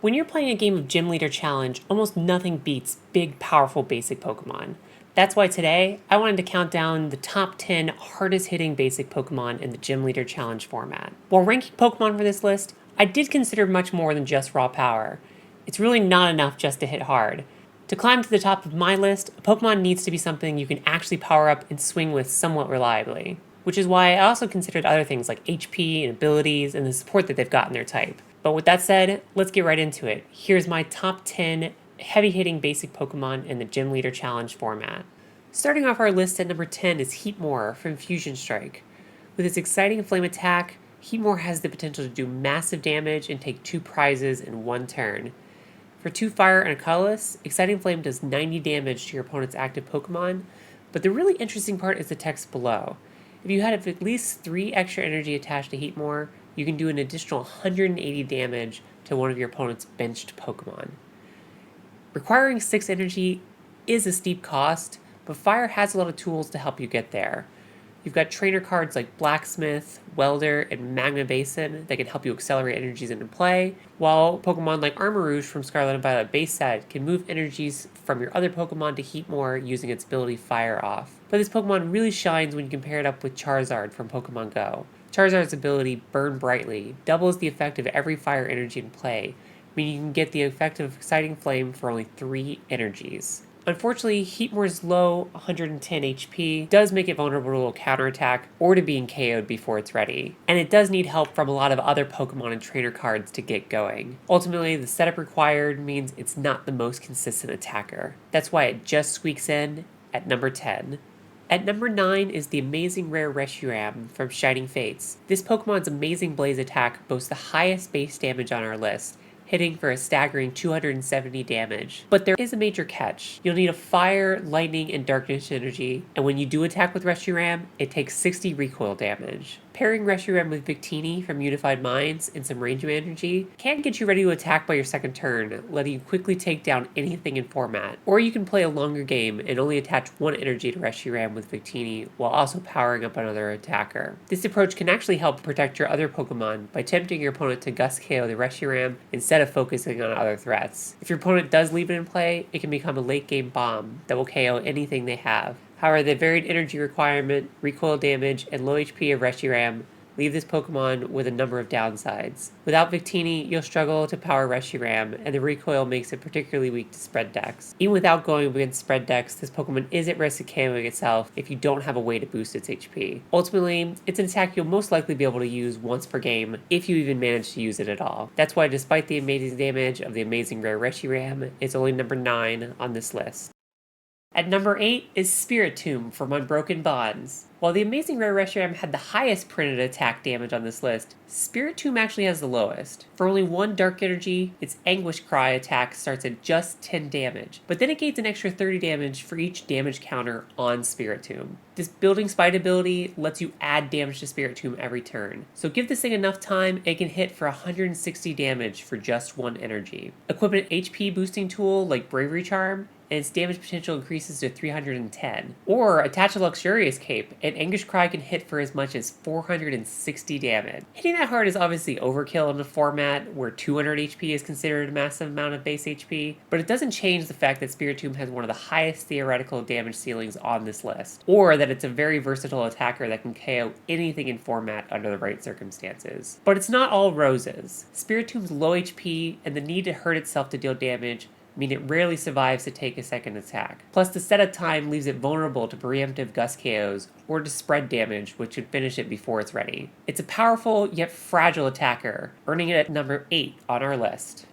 When you're playing a game of Gym Leader Challenge, almost nothing beats big, powerful basic Pokemon. That's why today, I wanted to count down the top 10 hardest hitting basic Pokemon in the Gym Leader Challenge format. While ranking Pokemon for this list, I did consider much more than just raw power. It's really not enough just to hit hard. To climb to the top of my list, a Pokemon needs to be something you can actually power up and swing with somewhat reliably. Which is why I also considered other things like HP and abilities and the support that they've got in their type. But with that said, let's get right into it. Here's my top 10 heavy-hitting basic Pokemon in the Gym Leader Challenge format. Starting off our list at number 10 is Heatmor from Fusion Strike. With its exciting flame attack, Heatmor has the potential to do massive damage and take 2 prizes in one turn. For 2 fire and a colorless, Exciting Flame does 90 damage to your opponent's active Pokemon, but the really interesting part is the text below. If you had at least 3 extra energy attached to Heatmor, you can do an additional 180 damage to one of your opponent's benched Pokemon. Requiring 6 energy is a steep cost, but Fire has a lot of tools to help you get there. You've got trainer cards like Blacksmith, Welder, and Magma Basin that can help you accelerate energies into play, while Pokemon like Armarouge from Scarlet and Violet base set can move energies from your other Pokemon to Heatmor using its ability Fire Off. But this Pokemon really shines when you compare it up with Charizard from Pokemon Go. Charizard's ability Burn Brightly doubles the effect of every fire energy in play, meaning you can get the effect of Exciting Flame for only 3 energies. Unfortunately, Heatmor's low 110 HP does make it vulnerable to a counterattack or to being KO'd before it's ready, and it does need help from a lot of other Pokemon and trainer cards to get going. Ultimately, the setup required means it's not the most consistent attacker. That's why it just squeaks in at number 10. At number 9 is the amazing rare Reshiram from Shining Fates. This Pokemon's amazing Blaze attack boasts the highest base damage on our list, hitting for a staggering 270 damage. But there is a major catch. You'll need a fire, lightning, and darkness energy, and when you do attack with Reshiram, it takes 60 recoil damage. Pairing Reshiram with Victini from Unified Minds and some range of energy can get you ready to attack by your second turn, letting you quickly take down anything in format. Or you can play a longer game and only attach 1 energy to Reshiram with Victini while also powering up another attacker. This approach can actually help protect your other Pokemon by tempting your opponent to Gust KO the Reshiram instead of focusing on other threats. If your opponent does leave it in play, it can become a late game bomb that will KO anything they have. However, the varied energy requirement, recoil damage, and low HP of Reshiram leave this Pokemon with a number of downsides. Without Victini, you'll struggle to power Reshiram, and the recoil makes it particularly weak to spread decks. Even without going against spread decks, this Pokemon is at risk of KOing itself if you don't have a way to boost its HP. Ultimately, it's an attack you'll most likely be able to use once per game, if you even manage to use it at all. That's why despite the amazing damage of the amazing rare Reshiram, it's only number 9 on this list. At number 8 is Spiritomb from Unbroken Bonds. While the amazing rare Reshiram had the highest printed attack damage on this list, Spiritomb actually has the lowest. For only 1 dark energy, its Anguish Cry attack starts at just 10 damage, but then it gains an extra 30 damage for each damage counter on Spiritomb. This Building Spite ability lets you add damage to Spiritomb every turn, so give this thing enough time, it can hit for 160 damage for just 1 energy. Equip an HP boosting tool like Bravery Charm, and its damage potential increases to 310. Or attach a Luxurious Cape, and Anguish Cry can hit for as much as 460 damage. Hitting that hard is obviously overkill in a format where 200 HP is considered a massive amount of base HP, but it doesn't change the fact that Spiritomb has one of the highest theoretical damage ceilings on this list, or that it's a very versatile attacker that can KO anything in format under the right circumstances. But it's not all roses. Spiritomb's low HP and the need to hurt itself to deal damage mean it rarely survives to take a second attack. Plus, the setup time leaves it vulnerable to preemptive Gust KOs or to spread damage, which could finish it before it's ready. It's a powerful yet fragile attacker, earning it at number 8 on our list.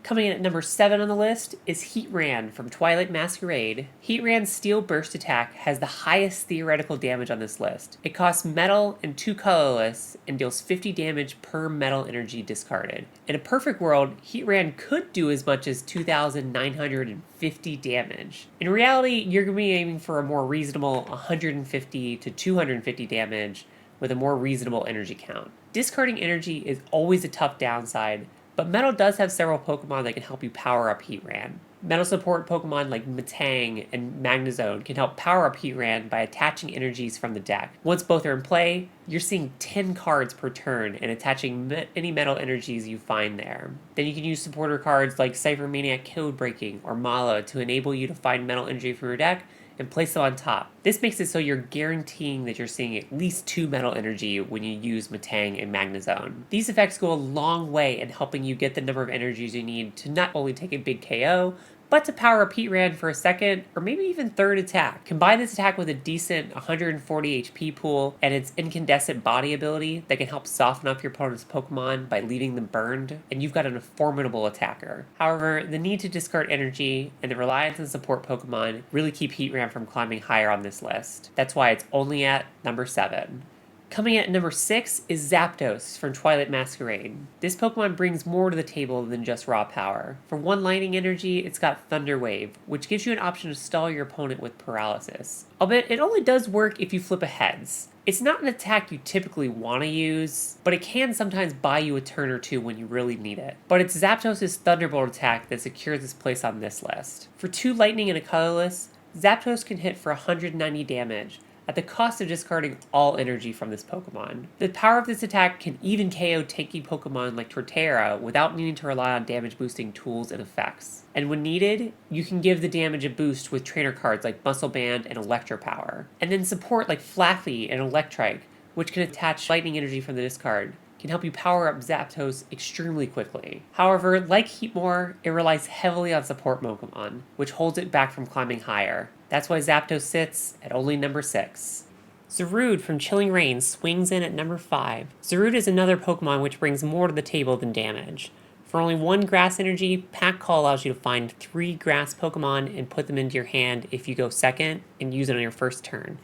Coming in at number 7 on the list is Heatran from Twilight Masquerade. Heatran's Steel Burst attack has the highest theoretical damage on this list. It costs metal and 2 colorless and deals 50 damage per metal energy discarded. In a perfect world, Heatran could do as much as 2,950 damage. In reality, you're going to be aiming for a more reasonable 150 to 250 damage with a more reasonable energy count. Discarding energy is always a tough downside, but Metal does have several Pokemon that can help you power up Heatran. Metal support Pokemon like Metang and Magnezone can help power up Heatran by attaching energies from the deck. Once both are in play, you're seeing 10 cards per turn and attaching any metal energies you find there. Then you can use supporter cards like Cypher Maniac Codebreaking or Mala to enable you to find metal energy from your deck and place them on top. This makes it so you're guaranteeing that you're seeing at least 2 metal energy when you use Metang and Magnezone. These effects go a long way in helping you get the number of energies you need to not only take a big KO, but to power up Heatran for a second or maybe even third attack. Combine this attack with a decent 140 HP pool and its incandescent body ability that can help soften up your opponent's Pokemon by leaving them burned, and you've got a formidable attacker. However, the need to discard energy and the reliance on support Pokemon really keep Heatran from climbing higher on this list. That's why it's only at number 7. Coming at number 6 is Zapdos from Twilight Masquerade. This Pokemon brings more to the table than just raw power. For 1 lightning energy, it's got Thunder Wave, which gives you an option to stall your opponent with paralysis. Albeit, it only does work if you flip a heads. It's not an attack you typically want to use, but it can sometimes buy you a turn or two when you really need it. But it's Zapdos' Thunderbolt attack that secures its place on this list. For 2 lightning and a colorless, Zapdos can hit for 190 damage, at the cost of discarding all energy from this Pokemon. The power of this attack can even KO tanky Pokemon like Torterra without needing to rely on damage boosting tools and effects. And when needed, you can give the damage a boost with trainer cards like Muscle Band and Electro Power. And then support like Flaffy and Electrike, which can attach lightning energy from the discard, can help you power up Zapdos extremely quickly. However, like Heatmor, it relies heavily on support Pokemon, which holds it back from climbing higher. That's why Zapdos sits at only number 6. Zarude from Chilling Reign swings in at number 5. Zarude is another Pokemon which brings more to the table than damage. For only 1 grass energy, Pack Call allows you to find 3 grass Pokemon and put them into your hand if you go second and use it on your first turn,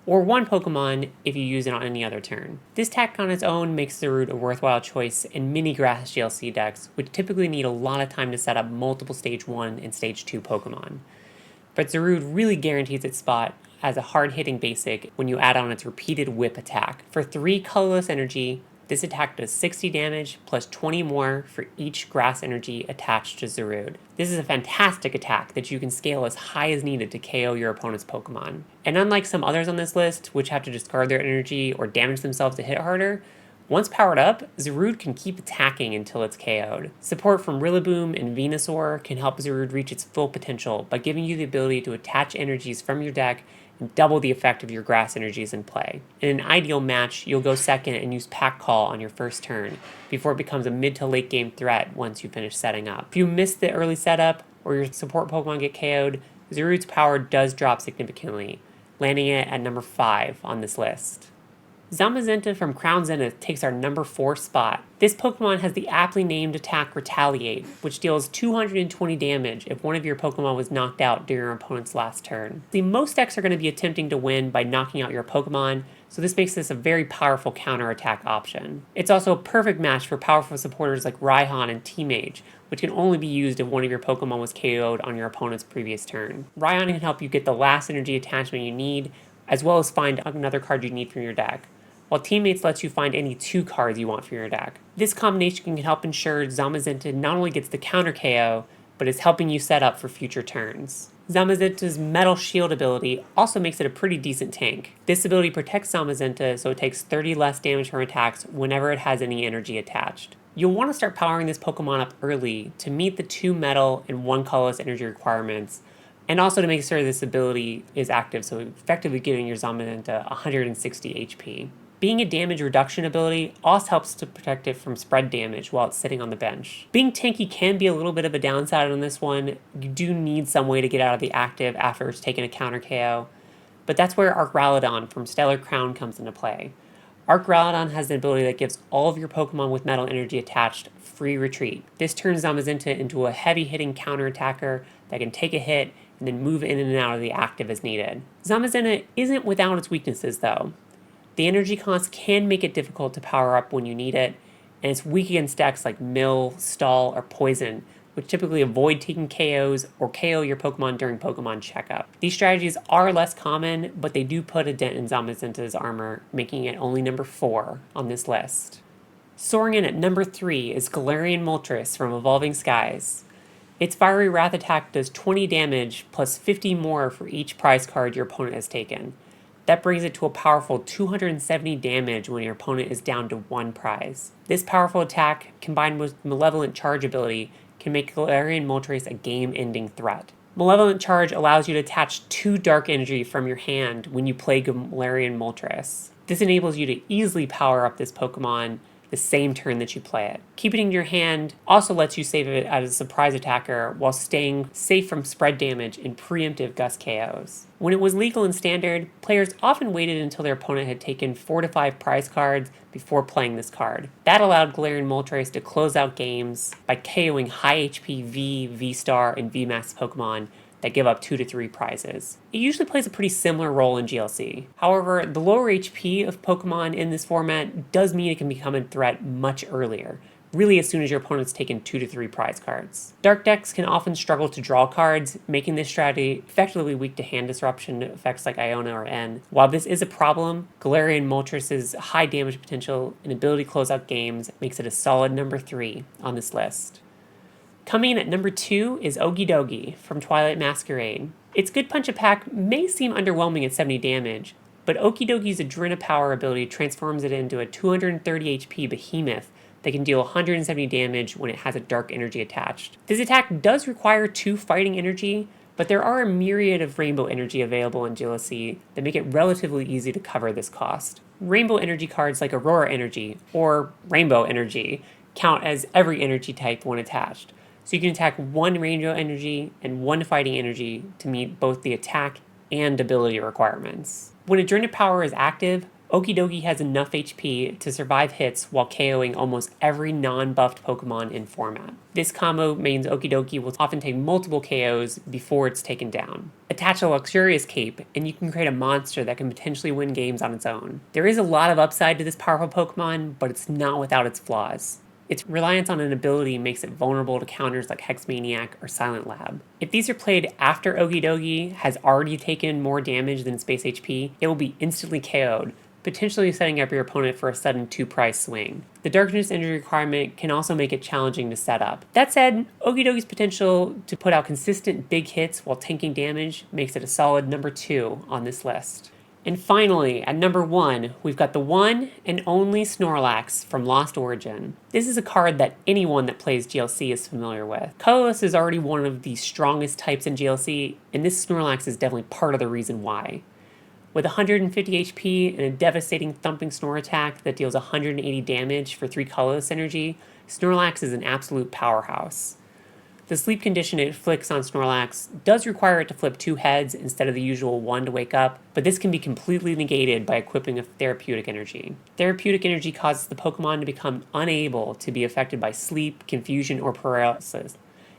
or 1 Pokemon if you use it on any other turn. This tech on its own makes Zarude a worthwhile choice in many grass GLC decks, which typically need a lot of time to set up multiple Stage 1 and Stage 2 Pokemon. But Zarude really guarantees its spot as a hard-hitting basic when you add on its repeated whip attack. For 3 colorless energy, this attack does 60 damage plus 20 more for each grass energy attached to Zarude. This is a fantastic attack that you can scale as high as needed to KO your opponent's Pokemon. And unlike some others on this list, which have to discard their energy or damage themselves to hit harder, once powered up, Zarude can keep attacking until it's KO'd. Support from Rillaboom and Venusaur can help Zarude reach its full potential by giving you the ability to attach energies from your deck and double the effect of your grass energies in play. In an ideal match, you'll go second and use Pack Call on your first turn, before it becomes a mid to late game threat once you finish setting up. If you miss the early setup, or your support Pokemon get KO'd, Zarude's power does drop significantly, landing it at number 5 on this list. Zamazenta from Crown Zenith takes our number 4 spot. This Pokemon has the aptly named attack Retaliate, which deals 220 damage if one of your Pokemon was knocked out during your opponent's last turn. Most decks are going to be attempting to win by knocking out your Pokemon, so this makes this a very powerful counter-attack option. It's also a perfect match for powerful supporters like Raihan and T-Mage, which can only be used if one of your Pokemon was KO'd on your opponent's previous turn. Raihan can help you get the last energy attachment you need, as well as find another card you need from your deck, while Teammates lets you find any 2 cards you want from your deck. This combination can help ensure Zamazenta not only gets the counter KO, but is helping you set up for future turns. Zamazenta's Metal Shield ability also makes it a pretty decent tank. This ability protects Zamazenta so it takes 30 less damage from attacks whenever it has any energy attached. You'll want to start powering this Pokemon up early to meet the 2 metal and 1 colorless energy requirements, and also to make sure this ability is active, so effectively giving your Zamazenta 160 HP. Being a damage reduction ability also helps to protect it from spread damage while it's sitting on the bench. Being tanky can be a little bit of a downside on this one. You do need some way to get out of the active after it's taken a counter KO, but that's where Arc Ralladon from Stellar Crown comes into play. Arc Ralladon has an ability that gives all of your Pokemon with metal energy attached free retreat. This turns Zamazenta into a heavy-hitting counter-attacker that can take a hit and then move in and out of the active as needed. Zamazenta isn't without its weaknesses though. The energy cost can make it difficult to power up when you need it, and it's weak against decks like Mill, Stall, or Poison, which typically avoid taking KOs or KO your Pokemon during Pokemon checkup. These strategies are less common, but they do put a dent in Zamazenta's armor, making it only number 4 on this list. Soaring in at number 3 is Galarian Moltres from Evolving Skies. Its Fiery Wrath attack does 20 damage plus 50 more for each prize card your opponent has taken. That brings it to a powerful 270 damage when your opponent is down to 1 prize. This powerful attack, combined with Malevolent Charge ability, can make Galarian Moltres a game-ending threat. Malevolent Charge allows you to attach 2 dark energy from your hand when you play Galarian Moltres. This enables you to easily power up this Pokemon the same turn that you play it. Keep it in your hand also lets you save it as a surprise attacker while staying safe from spread damage and preemptive gust KOs. When it was legal in Standard, players often waited until their opponent had taken 4 to 5 prize cards before playing this card. That allowed Galarian Moltres to close out games by KOing high HP V, V-Star, and V-Max Pokemon that give up 2 to 3 prizes. It usually plays a pretty similar role in GLC. However, the lower HP of Pokemon in this format does mean it can become a threat much earlier, really as soon as your opponent's taken 2 to 3 prize cards. Dark decks can often struggle to draw cards, making this strategy effectively weak to hand disruption effects like Iona or N. While this is a problem, Galarian Moltres' high damage potential and ability to close out games makes it a solid number 3 on this list. Coming in at number 2 is Okidogi from Twilight Masquerade. Its Good Punch attack may seem underwhelming at 70 damage, but Okidogi's Adrena Power ability transforms it into a 230 HP behemoth that can deal 170 damage when it has a dark energy attached. This attack does require 2 fighting energy, but there are a myriad of rainbow energy available in GLC that make it relatively easy to cover this cost. Rainbow energy cards like Aurora Energy or Rainbow Energy count as every energy type when attached. So you can attack 1 rainbow energy and 1 fighting energy to meet both the attack and ability requirements. When Adrena Power is active, Okidogi has enough HP to survive hits while KOing almost every non-buffed Pokemon in format. This combo means Okidogi will often take multiple KOs before it's taken down. Attach a Luxurious Cape, and you can create a monster that can potentially win games on its own. There is a lot of upside to this powerful Pokemon, but it's not without its flaws. Its reliance on an ability makes it vulnerable to counters like Hexmaniac or Silent Lab. If these are played after Okidogi has already taken more damage than its base HP, it will be instantly KO'd, potentially setting up your opponent for a sudden 2-prize swing. The Darkness energy requirement can also make it challenging to set up. That said, Okidogi's potential to put out consistent big hits while tanking damage makes it a solid number 2 on this list. And finally, at number 1, we've got the one and only Snorlax from Lost Origin. This is a card that anyone that plays GLC is familiar with. Colorless is already one of the strongest types in GLC, and this Snorlax is definitely part of the reason why. With 150 HP and a devastating thumping snore attack that deals 180 damage for 3 colorless energy, Snorlax is an absolute powerhouse. The sleep condition it inflicts on Snorlax does require it to flip 2 heads instead of the usual 1 to wake up, but this can be completely negated by equipping a Therapeutic Energy. Therapeutic Energy causes the Pokemon to become unable to be affected by sleep, confusion, or paralysis,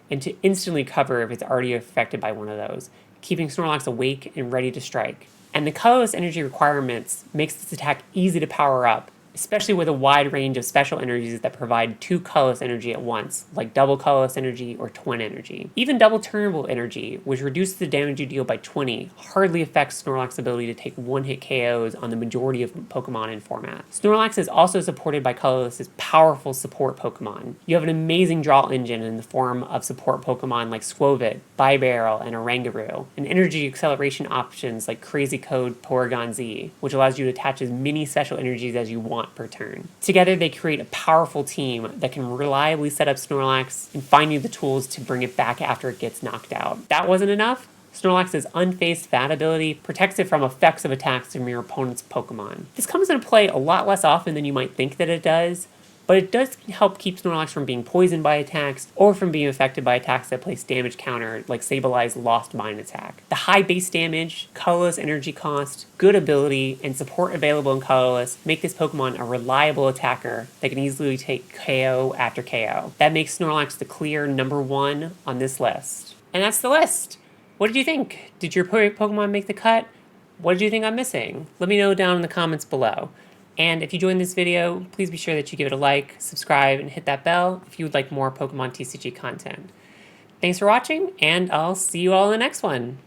and to instantly cover if it's already affected by one of those, keeping Snorlax awake and ready to strike. And the colorless energy requirements makes this attack easy to power up, especially with a wide range of special energies that provide 2 colorless energy at once, like double colorless energy or twin energy. Even double turnable energy, which reduces the damage you deal by 20, hardly affects Snorlax's ability to take one-hit KOs on the majority of Pokemon in format. Snorlax is also supported by Colorless's powerful support Pokemon. You have an amazing draw engine in the form of support Pokemon like Squovit, Bibarel, and Oranguru, and energy acceleration options like Crazy Code Porygon Z, which allows you to attach as many special energies as you want per turn. Together they create a powerful team that can reliably set up Snorlax and find you the tools to bring it back after it gets knocked out. That wasn't enough? Snorlax's Unfazed Fat ability protects it from effects of attacks from your opponent's Pokemon. This comes into play a lot less often than you might think that it does, but it does help keep Snorlax from being poisoned by attacks or from being affected by attacks that place damage counter like Sableye's Lost Mine attack. The high base damage, colorless energy cost, good ability, and support available in colorless make this Pokemon a reliable attacker that can easily take KO after KO. That makes Snorlax the clear number 1 on this list. And that's the list! What did you think? Did your Pokemon make the cut? What did you think I'm missing? Let me know down in the comments below. And if you enjoyed this video, please be sure that you give it a like, subscribe, and hit that bell if you would like more Pokemon TCG content. Thanks for watching, and I'll see you all in the next one.